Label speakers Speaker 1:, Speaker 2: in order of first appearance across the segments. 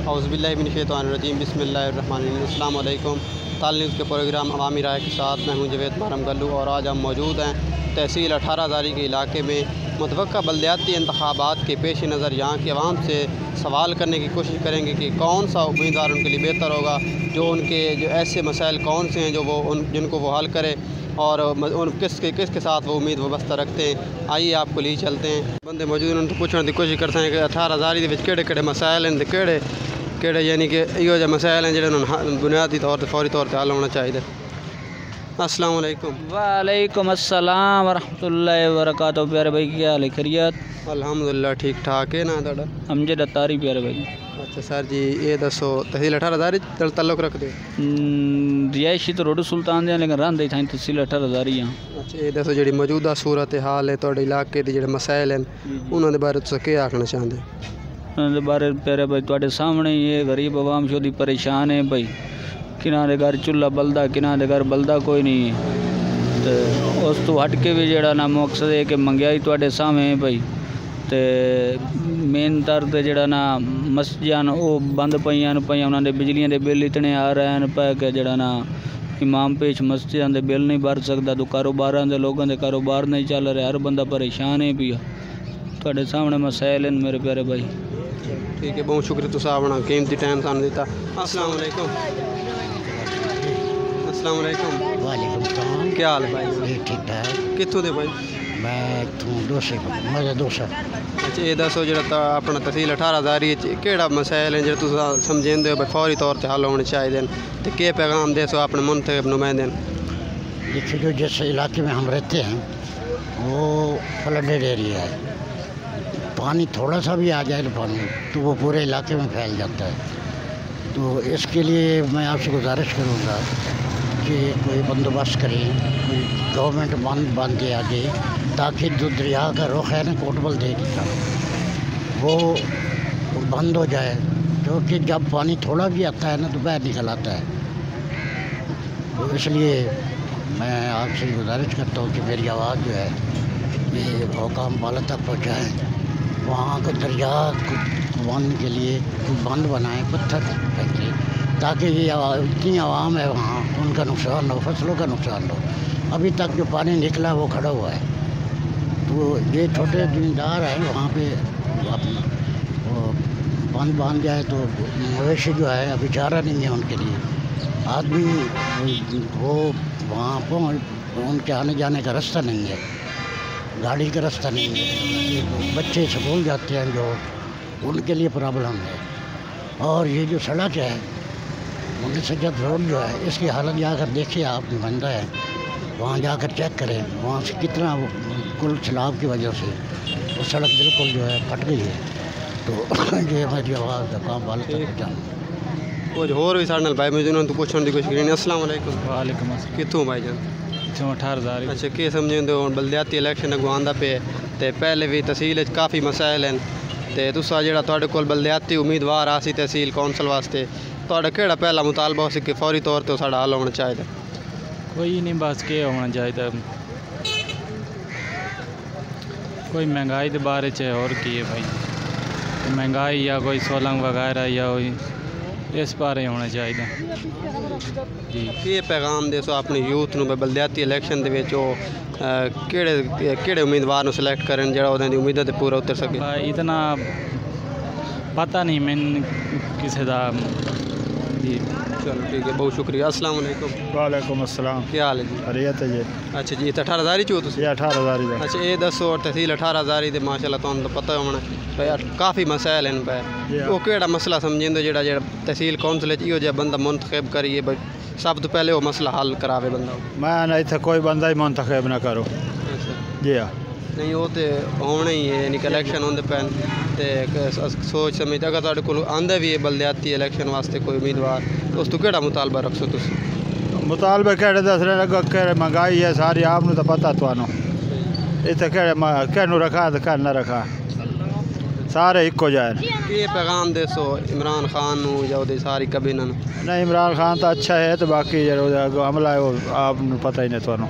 Speaker 1: औज़ुबिल्लाहिमिनश्शैतानिर्रजीम बिस्मिल्लाहिर्रहमानिर्रहीम। अस्सलाम वालेकुम। ताल न्यूज़ के प्रोग्राम अवामी राय के साथ मैं हूं जवेद महरम गल्लू और आज हम मौजूद हैं तहसील 18 हज़ारी के इलाके में। मुतवक्का बल्दियाती इंतखाबात के पेश नज़र यहाँ की आवाम से सवाल करने की कोशिश करेंगे कि कौन सा उम्मीदवार उनके लिए बेहतर होगा, जो उनके जो ऐसे मसाइल कौन से हैं जो जिनको वो हल करे और किसके साथ वो उम्मीद वाबस्ता रखते हैं। आइए आपको लिए चलते हैं। बंदे मौजूद उन्होंने पूछने की कोशिश करते हैं कि 18 हज़ारी के मसाइल हैं, केड़े यानी कि इहो जे मसाइल हैं जिन्होंने बुनियादी तौर पर फौरी तौर पर हल होना चाहिए। अस्सलाम वालेकुम।
Speaker 2: वालेकुम अस्सलाम वरहमतुल्लाहि वबरकातुहू। प्यारे भाई क्या हाल है, खैरियत?
Speaker 1: अल्हम्दुलिल्लाह ठीक ठाक है ना तुहाडा?
Speaker 2: अमजद अतारी प्यारे भाई।
Speaker 1: अच्छा सर जी, ये दसो तहसील 18 हज़ारी तल्लुक़ रखते
Speaker 2: रिहायशी तो रोड सुल्तान दे लेकिन रहिंदे इत्थै तहसील 18 हज़ारी।
Speaker 1: अच्छा ये दसो जी मौजूदा सूरत हाल है तुहाडे इलाके दे जेह्ड़े मसाइल हैं उन्हां दे बारे तुस केह् आखना चाहते?
Speaker 2: उन्हां दे बारे प्यारे भाई तुहाडे सामने ये गरीब आवाम शोदी परेशान है भाई। किना दे घर चूल्हा बलदा, किना दे घर बलदा कोई नहीं है। तो उस तो हट के भी जेड़ा ना मकसद है कि महंगाई तुहाडे सामने है भाई। तो मेन तौर पर जेड़ा ना मस्जिदां वो बंद पईयां उन्हां दे बिजलियां दे बिल इतने आ रहे हैं पै कि जेड़ा ना इमाम पेश मस्जिदां दे बिल नहीं भर सकता। तो कारोबारां दे लोगों दे कारोबार नहीं चल रहे, हर बंदा परेशान है पिया। तुहाडे सामने मसाइल हैं मेरे प्यारे भाई।
Speaker 1: ठीक है, बहुत शुक्रिया तुसा अपना कीमती टाइम सानू दिता। अस्सलाम वालेकुम। अस्सलाम वालेकुम।
Speaker 3: वालेकुम सलाम।
Speaker 1: क्या हाल है भाई?
Speaker 3: ठीक ठाक।
Speaker 1: कित्थों दे भाई?
Speaker 3: मैं दोसे मज़ा दोसा।
Speaker 1: अच्छा ये दसो जेह्ड़ा अपना तहसील 18 हज़ारी केड़ा मसाइल हैं जेह्ड़े तुस समझेंदे हो भाई फौरी तौर पर हल होने चाहिए तो केह् पैगाम दे सो अपने मुंतखब नुमाइंदे?
Speaker 3: देखिए जो जिस इलाके में हम रहते हैं वो फ्लडेड एरिया है। पानी थोड़ा सा भी आ जाए तो वो पूरे इलाके में फैल जाता है। तो इसके लिए मैं आपसे गुजारिश करूँगा कि कोई बंदोबस्त करें, कोई गवर्नमेंट बांध के आगे, ताकि जो दरिया का रुख है ना कोटबल दे की तरफ वो बंद हो जाए। क्योंकि जब पानी थोड़ा भी आता है ना तो बाहर निकल आता है। तो इसलिए मैं आपसे गुजारिश करता हूँ कि मेरी आवाज़ जो है ये हुकाम वाला तक पहुँचाएँ। वहाँ का दरिया को बांधने के लिए बंद बनाएँ, पत्थर फेंके, ताकि ये इतनी आवाम है वहाँ उनका नुकसान हो, फसलों का नुकसान हो। अभी तक जो पानी निकला वो खड़ा हुआ है। तो ये छोटे ज़मींदार हैं वहाँ पे अपना वो बांध जाए तो मवेशी जो है अभी चारा नहीं है उनके लिए। आदमी वो वहाँ पर उनके आने जाने का रास्ता नहीं है, गाड़ी का रास्ता नहीं है। बच्चे स्कूल जाते हैं जो उनके लिए प्रॉब्लम है। और ये जो सड़क है मुंशी सज्जद रोड जो है इसकी हालत जाकर देखिए आप, नुमाइंदा है वहाँ जाकर चेक करें वहाँ से कितना कुल सैलाब की वजह से वो सड़क बिल्कुल जो है फट गई है। तो ये हमारी आवाज़ काम वाले तक पहुँचाना।
Speaker 1: कुछ होर भी साढ़े नाल भाई मौजूद उन्होंने पूछने की कोशिश करें। अस्सलाम वालेकुम।
Speaker 2: वालेकुम अस्सलाम।
Speaker 1: कित्थों भाई जान?
Speaker 2: 18 हज़ारी।
Speaker 1: अच्छा केह् समझेंदे हो बल्दियाती इलैक्शन अगों आंदा पे ते पहले भी तहसील काफ़ी मसाइल हैं ते तुसा जेह्ड़ा तुहाडे कोल बल्दियाती उम्मीदवार आसी तहसील कौंसल वास्ते तुहाडा केह्ड़ा पहला मुतालबा हो कि फौरी तौर पर साढ़ा हल होना चाहिए?
Speaker 2: कोई नहीं, बस क्या होना चाहिए, कोई महंगाई के बारे च और की है भाई, महंगाई या कोई सोलंग वगैरह या कोई इस बारे होना चाहिए जी।
Speaker 1: ये पैगाम दे सो अपनी यूथ नूं बल्दियाती इलैक्शन दे विच केड़े उम्मीदवार नूं सिलेक्ट करन जेह्ड़ा उहदी उम्मीदां ते पूरा उतर सके?
Speaker 2: भाई इतना पता नहीं मैंने किसी का जी।
Speaker 1: चलो ठीक है, बहुत शुक्रिया। अस्सलाम वालेकुम।
Speaker 4: वालेकुम अस्सलाम।
Speaker 1: क्या हाल है जी?
Speaker 4: खैरियत है जी।
Speaker 1: अच्छा जी 18 हज़ारी चो तुसीं?
Speaker 4: ये 18 हज़ारी का।
Speaker 1: अच्छा ये दसो तहसील 18 हज़ारी दे माशाल्लाह तुहानूं तो पता होना भाई काफ़ी मसाइल हैं पे वो केड़ा मसला समझेंदे जेह्ड़ा तहसील कौंसल च इहो जेहा बंदा मुंतखब करिए भाई सब तो पहले वो मसला हल करावे बंदा? मैं
Speaker 4: ना इत्थे कोई बंदा ही मुंतखब ना करो। जी हाँ
Speaker 1: नहीं वो तो होने ही है, यानी कि इलैक्शन होंदे पैन तो सोच समझ अगर तुहाडे कोल आंदा भी है बल्दियाती इलैक्शन वास्ते कोई उम्मीदवार तो उस तो केड़ा मुतालबा रखसो तुसीं?
Speaker 4: मुतालबे केड़े दसने लगा केड़े महंगाई है सारी आपनूं तो पता तुहानूं इत्थे केड़े कहनूं रखा तो कह ना रखा सारे इक्को जाए।
Speaker 1: ये पैगाम दे सो इमरान खान नूं या उहदी सारी कबीना नूं?
Speaker 4: नहीं इमरान खान तो अच्छा है तो बाकी जो हमला है वो आपनूं पता ही नहीं तुहानूं।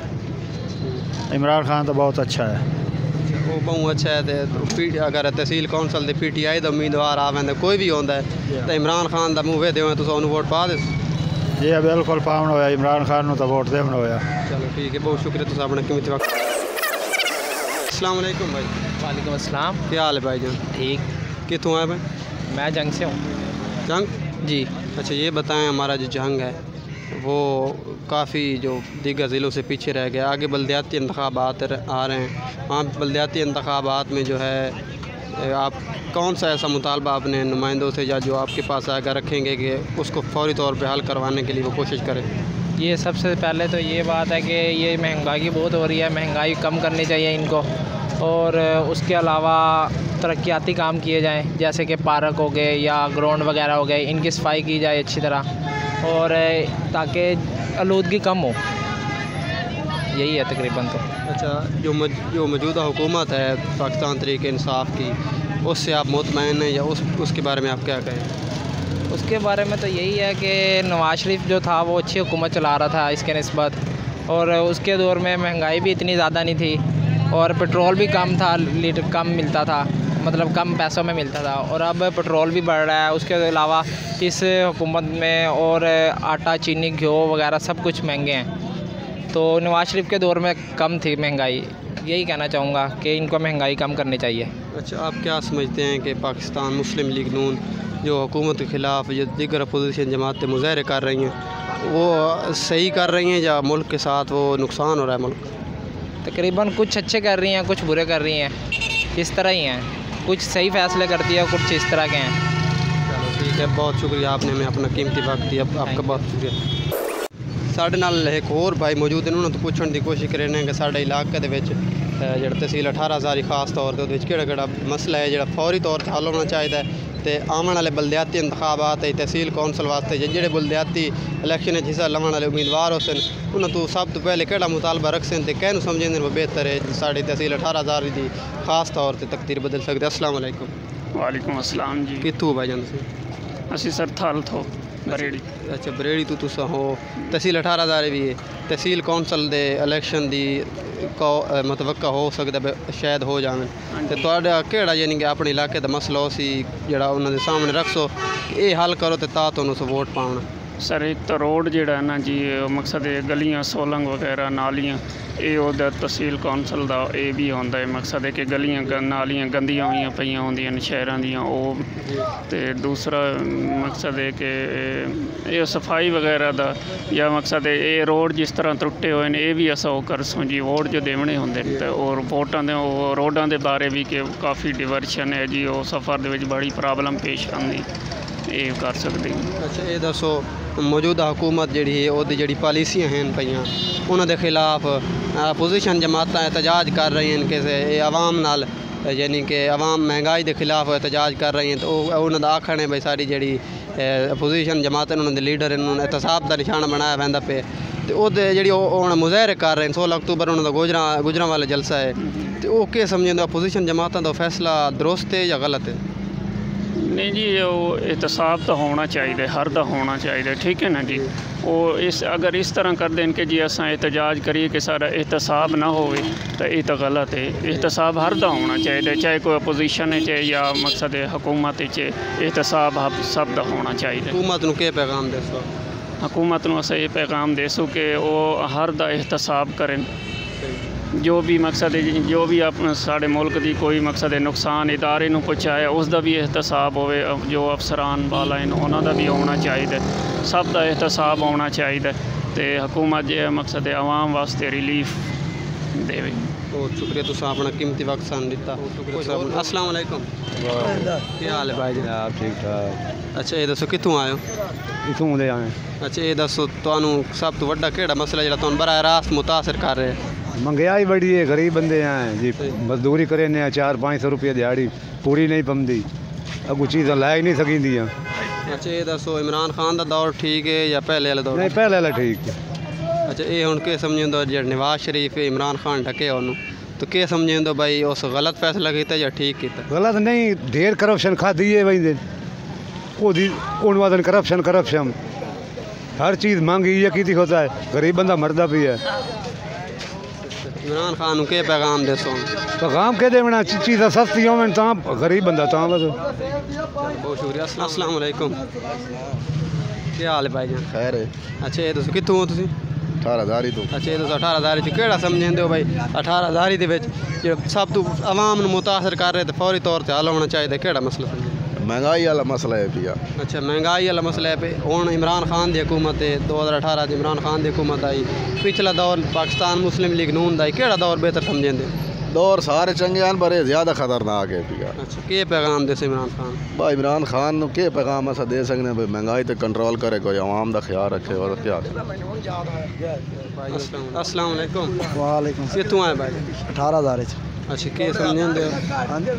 Speaker 4: इमरान खान तो बहुत अच्छा है।
Speaker 1: वो बहुत अच्छा है। तो अगर तहसील कौंसल के PTI का उम्मीदवार आवे कोई भी आता है तो इमरान खान का मूँह देवे तो उन्होंने वोट पा दे?
Speaker 4: जी बिल्कुल पावन होया, इमरान खान तो वोट देवन होया।
Speaker 1: चलो ठीक है, बहुत शुक्रिया तुम अपना कीमती वक्त। अस्सलाम वालेकुम भाई।
Speaker 5: वालेकुम अस्सलाम।
Speaker 1: क्या हाल है भाई जान?
Speaker 5: ठीक।
Speaker 1: कितों आए भाई?
Speaker 5: मैं जंग से हूँ।
Speaker 1: जंग
Speaker 5: जी।
Speaker 1: अच्छा ये बताएं, हमारा जो जंग है वो काफ़ी जो दीगर ज़िलों से पीछे रह गया। आगे बल्दियाती इंतखाबात आ रहे हैं, वहाँ बल्दियाती इंतखाबात में जो है आप कौन सा ऐसा मुतालबा अपने नुमाइंदों से या जो आपके पास आकर रखेंगे कि उसको फौरी तौर पे हल करवाने के लिए वो कोशिश करें?
Speaker 5: ये सबसे पहले तो ये बात है कि ये महंगाई बहुत हो रही है, महंगाई कम करनी चाहिए इनको। और उसके अलावा तरक्याती काम किए जाएं, जैसे कि पार्क हो गए या ग्राउंड वगैरह हो गए, इनकी सफाई की जाए अच्छी तरह, और ताकि आलूदगी कम हो। यही है तकरीबन तो।
Speaker 1: अच्छा जो मौजूदा हुकूमत है पाकिस्तान तहरीक इंसाफ की, उससे आप मुतमईन हैं या उसके बारे में आप क्या कहें?
Speaker 5: उसके बारे में तो यही है कि नवाज शरीफ जो था वो अच्छी हुकूमत चला रहा था इसके निस्बत, और उसके दौर में महंगाई भी इतनी ज़्यादा नहीं थी और पेट्रोल भी कम था, लीटर कम मिलता था, मतलब कम पैसों में मिलता था। और अब पेट्रोल भी बढ़ रहा है। उसके अलावा इस हुकूमत में और आटा, चीनी, घी वगैरह सब कुछ महंगे हैं। तो नवाज शरीफ के दौर में कम थी महंगाई। यही कहना चाहूँगा कि इनको महंगाई कम करनी चाहिए।
Speaker 1: अच्छा आप क्या समझते हैं कि पाकिस्तान मुस्लिम लीग नून जो हुकूमत के ख़िलाफ़ जो दीगर अपोजिशन जमातें मुज़ाहरे कर रही हैं वो सही कर रही हैं या मुल्क के साथ वो नुकसान हो रहा है मुल्क?
Speaker 5: तकरीबन कुछ अच्छे कर रही हैं, कुछ बुरे कर रही हैं, इस तरह ही हैं। कुछ सही फ़ैसले करती है, कुछ इस तरह के हैं।
Speaker 1: चलो ठीक है, बहुत शुक्रिया, आपने हमें अपना कीमती वक्त दिया, आपका बहुत शुक्रिया। साढ़े नाल एक होर भाई मौजूद हैं, उन्होंने तो पूछने की कोशिश कर रहे हैं कि साढ़े इलाके दे विच ਜਿਹੜਾ तहसील 18 खास तौर पर केड़ा मसला है जो फौरी तौर पर हल होना चाहिए तो आने वाले बल्दियाती इंतखाबात तहसील कौंसल वास्ते जेडे बल्दियाती इलैक्शन हिस्सा लवन वाले उम्मीदवार हो सन उन्होंने तो सब तो पहले केड़ा मुतालबा रख सन कहू समझेंगे वो बेहतर है साड़ी तहसील 18 की खास तौर पर तकदीर बदल सकते? अस्सलाम वालेकुम।
Speaker 2: वालेकुम अस्सलाम जी।
Speaker 1: कितों भाई जान से?
Speaker 2: असी सर थाल थो बरेड़ी।
Speaker 1: अच्छा बरेड़ी तो तुसा हो तहसील 18 भी है। तहसील कौंसल दे इलैक्शन दी को मतवक्का हो सकता शायद हो जाए तो तुहाडा केड़ा यानी कि अपने इलाके का मसला सी जेड़ा उन्होंने सामने रख सो ये हल करो तो ता तुहानू वोट पाउण?
Speaker 2: सर एक तो रोड जेड़ा ना जी मकसद है गलियां सोलंग वगैरह नालियां ये उधर तहसील कौंसल का ये भी होंदा है। मकसद है कि गलियां नालियां गंदियां हुई पईयां होंदियां ने शहरां दियां वो, ते दूसरा मकसद है कि ये सफाई वगैरह दा या मकसद है ये रोड जिस तरह त्रुटे हुए ने ये भी असा वो कर सो जी वोट जो देवने होंदे ने और वोटां दे रोडां दे बारे भी कि काफ़ी डिवर्शन है जी वो सफ़र दे विच बड़ी प्रॉब्लम पेश आंदी ये कर सकते हैं।
Speaker 1: अच्छा ये दसो मौजूदा हुकूमत जी है वो जी पॉलिसियाँ हैं पईयां उन्होंने खिलाफ अपोजिशन जमात एहतजाज कर रही हैं कि आवाम नाल यानी कि आवाम महंगाई के खिलाफ एहतजाज कर रही हैं तो उन्होंने आखन है भाई सारी जी अपोजिशन जमात उन्होंने लीडर उन्होंने एहतसाब का निशाना बनाया वह पे तो वो जी मुजाहरे कर रहे हैं 16 अक्तूबर उन्होंने गुजरा वाला जलसा है तो वो क्या समझें अपोजिशन जमातों का फैसला दुरुस्त है या गलत है?
Speaker 2: नहीं जी वो एहतसाब तो होना चाहिए, हर दा होना चाहिए, ठीक है ना जी। वो इस अगर इस तरह कर दें कि जी अस एहतजाज करिए कि सारा एहतसाब ना हो तो ये तो गलत है। एहतसाब हर दा होना चाहिए, चाहे कोई अपोजिशन है चाहे या मकसद है हुकूमत है, एहतसाब सब दा होना चाहिए।
Speaker 1: हुकूमत नूं क्या पैगाम देसो?
Speaker 2: हुकूमत नूं अस ये पैगाम देसो कि वो हर दा एहतसाब करें, जो भी मकसद है जो भी अपने साढ़े मुल्क की कोई मकसद है नुकसान इदारे नूं पहुँचाए उसका भी एहतसाब होवे, जो अफसरान वाला हैं उन्होंने भी होना चाहिए, सब का एहतसाब होना चाहिए तो हुकूमत जो मकसद है आवाम वास्ते रिलीफ देवे।
Speaker 1: बहुत शुक्रिया तुम अपना कीमती वक्त सन दिता। अस्सलाम वालेकुम। क्या हाल है भाई जी?
Speaker 4: आप ठीक ठाक।
Speaker 1: अच्छा ये दसो कितों आए हो?
Speaker 4: इतों दे आए।
Speaker 1: अच्छा ये दसो तुहानू सब तो वड्डा केड़ा मसला जो तुहानू बराह रास्त मुतासर कर रहे हैं?
Speaker 4: महंगाई बड़ी है, गरीब बंदे हैं जी, मजदूरी करें 400-500 रुपये दिहाड़ी पूरी नहीं पमदी, अगू चीज़ा लै ही नहीं सकिंदियां।
Speaker 1: अच्छा ये दसो इमरान खान का दौर ठीक है या पहले वाला दौर?
Speaker 4: नहीं पहले वाला ठीक है।
Speaker 1: अच्छा ये हुण के समझेंदो जो नवाज शरीफ इमरान खान ढके उन्होंने तो क्या समझेंदो भाई उस गलत फैसला किया या ठीक किया?
Speaker 4: गलत नहीं, ढेर करप्शन खादी है वही दिन करप्शन हर चीज़ महंगी ये की होता है, गरीब बंदा मरदा भी है।
Speaker 1: इमरान खान के पैगाम देसो?
Speaker 6: पैगाम के देना चीज़ा सस्ती हो गरीब बंदा बस।
Speaker 1: बहुत शुक्रिया। अस्सलाम वालेकुम, क्या हाल है भाईजान?
Speaker 7: खैर है।
Speaker 1: अच्छा ये दसो कित्थों हो तुसीं?
Speaker 7: 18,000 ही तो।
Speaker 1: अच्छा ये तुस 18,000 च केड़ा समझदे हो भाई 18,000 दे विच जो सब तो आवाम नूं मुतासर कर रहे ते फौरी तौर ते हल होना चाहिए, केड़ा मसला समझदे?
Speaker 7: महंगाई वाला मसला है पिया।
Speaker 1: अच्छा महंगाई वाला मसला है पे। हुण इमरान खान दी हुकूमत है 2018 च इमरान खान दी हुकूमत आई, पिछला दौर पाकिस्तान मुस्लिम लीग नून दा केड़ा दौर बेहतर समझदे?
Speaker 7: दौर सारे चंगे हैं पर ज़्यादा खतरनाक है पिया।
Speaker 1: अच्छा के पैगाम दे इमरान खान?
Speaker 7: भाई इमरान खान के पैगाम असा दे सकने भाई महंगाई तो कंट्रोल करे, कोई आवाम का ख्याल रखे और क्या।
Speaker 1: अस्सलाम वालेकुम।
Speaker 3: वालेकुम।
Speaker 1: कित्थों आए भाई?
Speaker 3: 18,000।
Speaker 1: अच्छा के समझदे हो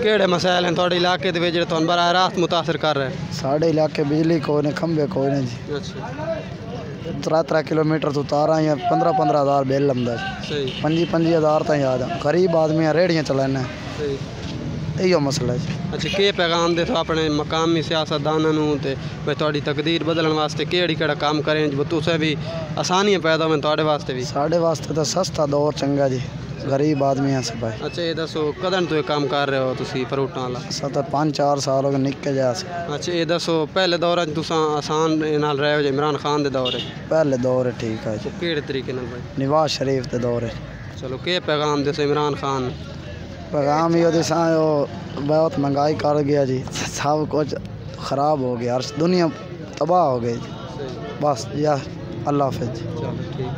Speaker 1: केड़े मसाइल हैं थोड़े इलाके दे विच जेह्ड़े तुहानूं बराह रास्त मुतासर कर रहे हैं?
Speaker 3: साढ़े इलाके बिजली कोई नहीं, खंबे कोई नहीं जी।
Speaker 1: अच्छा
Speaker 3: 3 किलोमीटर तो तारा या 15 हज़ार बिल लंबा
Speaker 1: सही
Speaker 3: 5 हज़ार तक याद है। गरीब आदमी रेहड़ियाँ चलाना
Speaker 1: सही।
Speaker 3: इो मसला है।
Speaker 1: अच्छा के पैगाम दे अपने मकामी सियासतदानां नूं ते भाई तुहाडी तकदीर बदलण वास्ते केड़ा काम करें जो तुसें भी आसानियां पैदा होवन तुहाडे वास्ते भी?
Speaker 3: साढ़े वास्ते तो सस्ता दौर चंगा जी, गरीब आदमी हैं सब भाई।
Speaker 1: अच्छा ये दसो कदन तो ये काम कर रहे हो तुसी फ्रूटां वाला?
Speaker 3: सब तो 5-4 साल हो गए निक्के जा।
Speaker 1: अच्छा ये दसो पहले दौर च तुसां आसान नाल रहे हो जो इमरान खान दे दौर है?
Speaker 3: पहले दौर है ठीक है जी,
Speaker 1: केड़े तरीके नाल भाई?
Speaker 3: नवाज शरीफ के दौर है।
Speaker 1: चलो के पैगाम दे इमरान खान?
Speaker 3: पैगाम ये दिसा बहुत महंगाई कर गया जी, सब कुछ ख़राब हो गया, हर दुनिया तबाह हो गई जी। बस यार अल्लाह हाफ़िज़।
Speaker 1: चलो ठीक।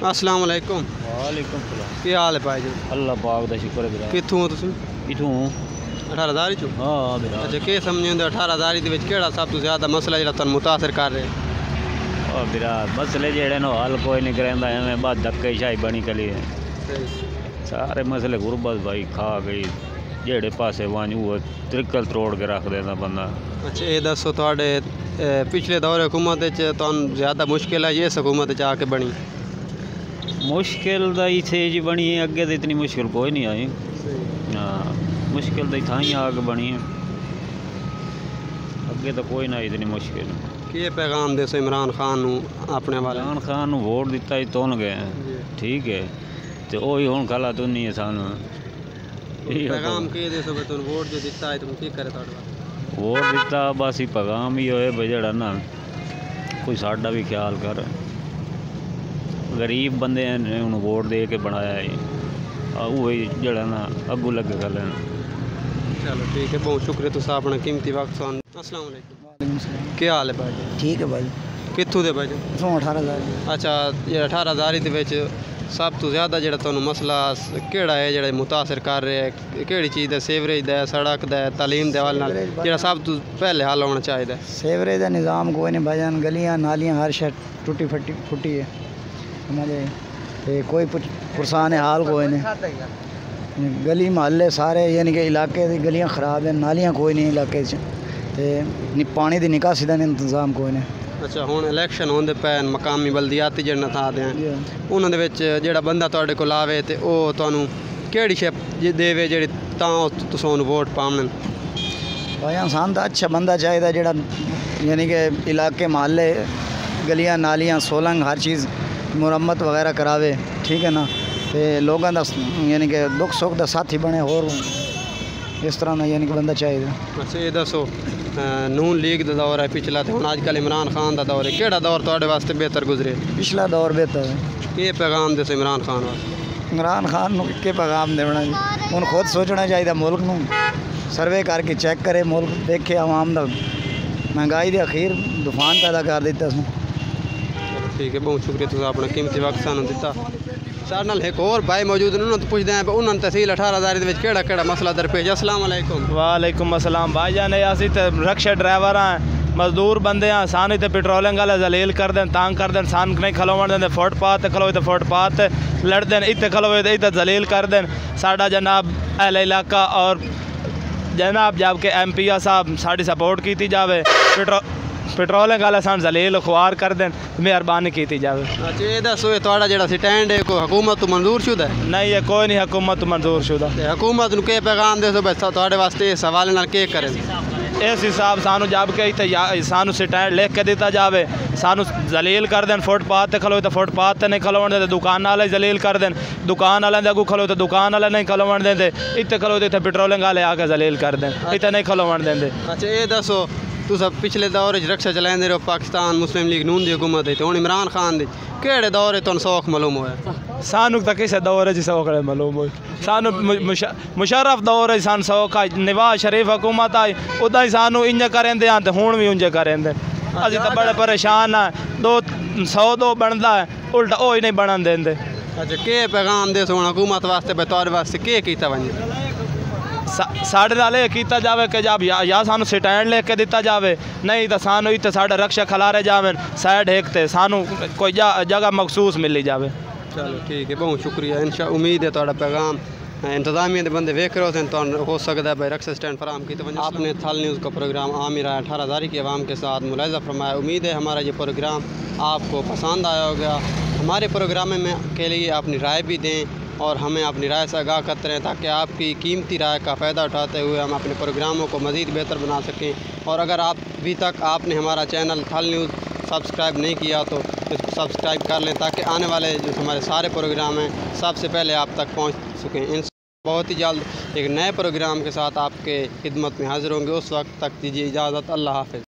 Speaker 1: अस्सलाम वालेकुम।
Speaker 2: वालेकुम सलाम।
Speaker 1: क्या हाल है भाई जी?
Speaker 2: अल्लाह पाक दा शुक्र है।
Speaker 1: कित्थों हो तुसीं?
Speaker 2: इथों
Speaker 1: 18,000 चो?
Speaker 2: हाँ बिरा।
Speaker 1: अच्छा के समझदे 18,000 दे विच केड़ा सब तो ज़्यादा मसला जेह्ड़ा तुहानूं मुतासर कर रहे?
Speaker 2: बिरा मसले जेह्ड़े न हल कोई नहीं करेंदा, एवं बस धक्के शाही बनी कली है सारे मसले। गुरबत भाई खा गई जेड़े पासे वन वो त्रिकल तरोड़ के रख देता बंदा।
Speaker 1: अच्छा ये दसो तुहाडे पिछले दौर हुकूमत च तुहानूं ज़्यादा मुश्किल है इस हुकूमत च आके बनी?
Speaker 2: मुश्किल तो इत्थे जी बनी है, अगे तो इतनी मुश्किल कोई नहीं आई। हाँ मुश्किल तो इतना ही आके बनी है, अगे तो कोई ना इतनी मुश्किल।
Speaker 1: के पैगाम दे इमरान खान नूं अपने वाले?
Speaker 2: इमरान खान नूं वोट दिता ही तुन गए ठीक है, तो वही हुण गला तो नहीं है सानू।
Speaker 1: पैगाम के दे सो तुम वोट जो दिता है तुम की करे तुहाडे वास्ते?
Speaker 2: वोट दिता बस ही पैगाम ही होए भाई जेड़ा ना कोई साडा भी ख्याल कर, गरीब बंदे ने उन्हें वोट दे के बनाया है, वही जड़ा ना अगू लगे गल।
Speaker 1: चलो ठीक है, बहुत शुक्रिया तुसा अपना कीमती वक्त सान। अस्सलाम वालेकुम, क्या हाल है भाई?
Speaker 3: ठीक है भाई।
Speaker 1: कित्थों दे भाई?
Speaker 3: 18,000।
Speaker 1: अच्छा ये 18,000 दे विच सब तो ज़्यादा जेड़ा तुहानूं मसला केड़ा है जेड़ा मुतासर कर रहा है, केड़ी चीज़ दा? सीवरेज दा, सड़क दा, तालीम दे हवाले नाल जेड़ा सब तो पहले हल होना चाहिए?
Speaker 3: सीवरेज का निज़ाम कोई नहीं भाईजान, गलियाँ नालियाँ हर शहर टूटी फुटी है हमारे, कोई पुरसान हाल कोई नहीं। गली महल्ले सारे यानी कि इलाके की गलियाँ ख़राब हैं, नालियाँ कोई नहीं इलाके च, पानी की निकासी का इंतज़ाम कोई नहीं।
Speaker 1: अच्छा हुण इलैक्शन होंदे पे मकामी बल्दियाती जेह्ड़े था दे उन्हां दे विच जेह्ड़ा बंदा तुहाडे कोल आवे ते ओह तुहानूं केह्ड़ी शे देवे जेह्ड़ी तां तुस उन्हूं वोट पावन?
Speaker 3: भाई इंसान तो अच्छा बंदा चाहिए जेह्ड़ा यानी कि इलाके महल्ले गलियां नालियां सोलंग हर चीज़ मुरम्मत वगैरह करावे, ठीक है ना, तो लोगों का यानी कि दुख सुख का साथी बने, और इस तरह का यानी कि बंदा चाहिए।
Speaker 1: अच्छा ये दसो नून लीग का दौर है पिछला तो हुण अजकल इमरान खान का दौर है, केड़ा दौर तुहाडे वास्ते बेहतर गुजरे?
Speaker 3: पिछला दौर बेहतर है।
Speaker 1: ये पैगाम दे इमरान खान वास्ते?
Speaker 3: इमरान खान के पैगाम देना जी, उन्हें खुद सोचना चाहिए, मुल्क नूं सर्वे करके चेक करे, मुल्क देखे आवाम का महंगाई के अखीर तूफान पैदा कर दिता।
Speaker 1: ठीक है, बहुत शुक्रिया तुम अपना कीमती वक्त सानू दिता। सारे नाल एक और भाई मौजूद ने, उन्होंने पुछते हैं उन्होंने तहसील 18,000 के केड़ा केड़ा मसला दरपेश? अस्सलाम वालेकुम।
Speaker 8: वालेकुम अस्सलाम भाई जान, असी तो रिक्शा ड्राइवर हैं, मजदूर बंदे हैं, सानू तो पेट्रोलिंग वाले जलील कर दें, तंग कर दें, सान नहीं खलोवन दें, फुटपाथ खलोए तो फुटपाथ लड़ दें, इतने खलोए तो इतने जलील कर दें। साडा जनाब अहल इलाका और जनाब जबकि MP साहब साड़ी सपोर्ट की जाए, पेट्रोलिंग वाले सान जलील खुआर कर दें, मेहरबानी की जाए।
Speaker 1: अच्छा ये दसो तुहाडा जेड़ा स्टैंड है कोई हुकूमत तो मंजूर शुदा है?
Speaker 8: नहीं है कोई नहीं हुकूमत मंजूर शुदा।
Speaker 1: हुकूमत नूं के पैगाम दे सो बस तुहाडे वास्ते इस हवाले नाल के करें?
Speaker 8: इस हिसाब सानू जब के इतने सानू स्टैंड लिख के दिता जाए, सानू जलील कर देन, फुटपाथ ते खलो तो फुटपाथ ते नहीं खलोवन देते, दुकान वाले जलील कर देन, दुकान वाले अगू खलो तो दुकान वाले नहीं खलोवन देते, इतने खलो तो इतने पेट्रोलिंग वाले आके जलील कर देन, इतने नहीं खलोवन देंगे।
Speaker 1: अच्छा ये दसो तुस पिछले दौर रक्षा चलाते रहो, पाकिस्तान मुस्लिम लीग नून की हुकूमत है, तो हूँ इमरान खान दी केड़े दौर तुम सौख मालूम होया?
Speaker 8: सानू तो किसी दौर जी सौख मालूम हो, सानू मुशर्रफ दौर सन सौख आई, नवाज शरीफ हुकूमत आई, उदा ही सानू इंज करेंदे हैं तो हुण भी उंज करेंदे। असीं तो बड़े परेशान हैं, 100 बनता है उल्टा वो ही नहीं बनन देंदे।
Speaker 1: अच्छा के पैगाम दे हुण हुकूमत वास्ते बतौर वास्ते के कीता वञे?
Speaker 8: साढ़े नाल किया जाए कि जब या सानू स्टैंड लेके दिता जाए, नहीं तो सानू इतने साढ़े रक्षा खलारे जावे साइड एकते सानू कोई जगह मखसूस मिली जाए।
Speaker 1: चलो ठीक है, बहुत शुक्रिया। इंशा उम्मीद है थोड़ा पैगाम इंतजामिया के बंदे वेख रहे होते तो हो सकता है भाई रक्षा स्टैंड फराम की। तो आपने थल न्यूज़ का प्रोग्राम आमिर 18,000 की आवाम के साथ मुलाहिजा फरमाया। उम्मीद है हमारा ये प्रोग्राम आपको पसंद आया होगा। हमारे प्रोग्राम में के लिए अपनी राय भी दें और हमें अपनी राय से आगाह करते रहें ताकि आपकी कीमती राय का फ़ायदा उठाते हुए हम अपने प्रोग्रामों को मज़ीद बेहतर बना सकें। और अगर आप अभी तक आपने हमारा चैनल थल न्यूज़ सब्सक्राइब नहीं किया तो इसको सब्सक्राइब कर लें ताकि आने वाले जो हमारे सारे प्रोग्राम हैं सबसे पहले आप तक पहुंच सकें। इन बहुत ही जल्द एक नए प्रोग्राम के साथ आपके खिदमत में हाज़िर होंगे। उस वक्त तक दीजिए इजाज़त। अल्लाह हाफ़िज़।